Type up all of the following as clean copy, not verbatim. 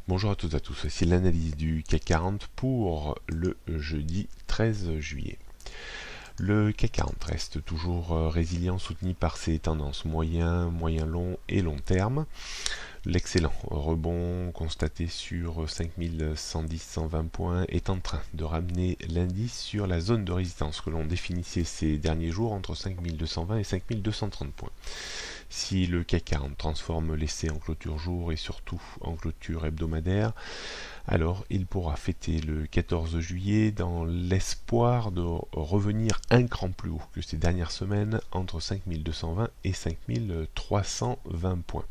Bonjour à toutes et à tous, voici l'analyse du CAC 40 pour le jeudi 13 juillet. Le CAC 40 reste toujours résilient, soutenu par ses tendances moyen, long et long terme. L'excellent rebond constaté sur 5110-120 points est en train de ramener l'indice sur la zone de résistance que l'on définissait ces derniers jours entre 5220 et 5230 points. Si le CAC 40 transforme l'essai en clôture jour et surtout en clôture hebdomadaire, alors il pourra fêter le 14 juillet dans l'espoir de revenir un cran plus haut que ces dernières semaines entre 5220 et 5320 points.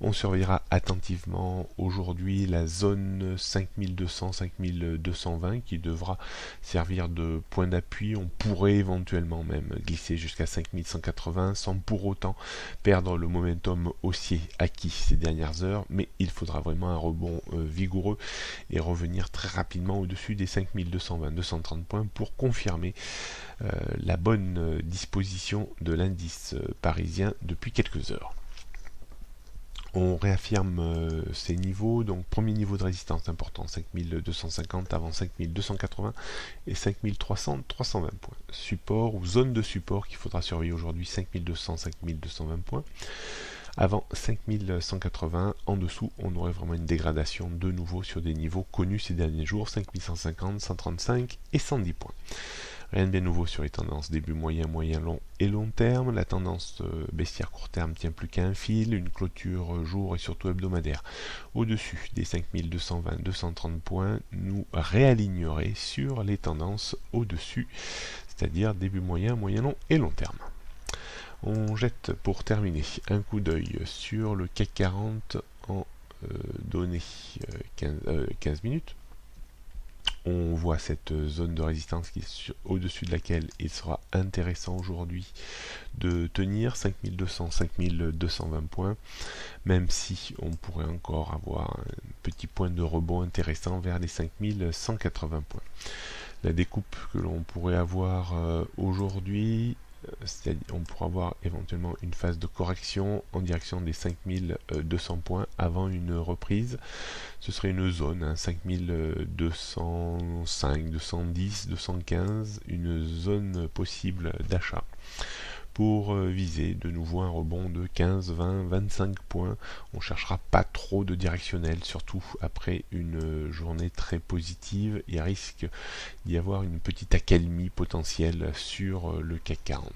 On surveillera attentivement aujourd'hui la zone 5200-5220 qui devra servir de point d'appui. On pourrait éventuellement même glisser jusqu'à 5180 sans pour autant perdre le momentum haussier acquis ces dernières heures, mais il faudra vraiment un rebond vigoureux et revenir très rapidement au-dessus des 5220-230 points pour confirmer la bonne disposition de l'indice parisien depuis quelques heures. On réaffirme ces niveaux, donc premier niveau de résistance important, 5250 avant 5280 et 5300-320 points. Support ou zone de support qu'il faudra surveiller aujourd'hui, 5200-5220 points. Avant 5180, en dessous, on aurait vraiment une dégradation de nouveau sur des niveaux connus ces derniers jours, 5150, 135 et 110 points. Rien de bien nouveau sur les tendances début moyen, long et long terme. La tendance baissière court terme tient plus qu'à un fil, une clôture jour et surtout hebdomadaire au-dessus des 5220-230 points nous réalignerait sur les tendances au-dessus, c'est-à-dire début moyen, long et long terme. On jette pour terminer un coup d'œil sur le CAC 40 en données 15 minutes. On voit cette zone de résistance qui est au-dessus de laquelle il sera intéressant aujourd'hui de tenir 5200-5220 points, même si on pourrait encore avoir un petit point de rebond intéressant vers les 5180 points. La découpe que l'on pourrait avoir aujourd'hui, on pourra avoir éventuellement une phase de correction en direction des 5200 points avant une reprise. Ce serait une zone, 5205, 210, 215, une zone possible d'achat pour viser de nouveau un rebond de 15, 20, 25 points. On ne cherchera pas trop de directionnel, surtout après une journée très positive. Il risque d'y avoir une petite accalmie potentielle sur le CAC 40.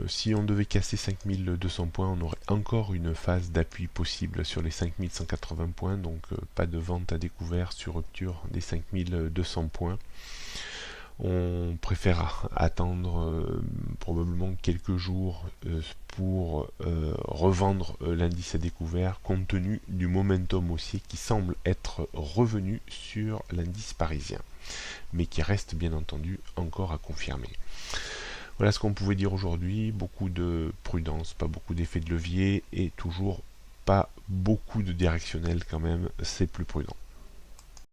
Si on devait casser 5200 points, on aurait encore une phase d'appui possible sur les 5180 points, donc pas de vente à découvert sur rupture des 5200 points. On préférera attendre probablement quelques jours pour revendre l'indice à découvert compte tenu du momentum haussier qui semble être revenu sur l'indice parisien, mais qui reste bien entendu encore à confirmer. Voilà ce qu'on pouvait dire aujourd'hui, beaucoup de prudence, pas beaucoup d'effet de levier et toujours pas beaucoup de directionnel quand même, c'est plus prudent.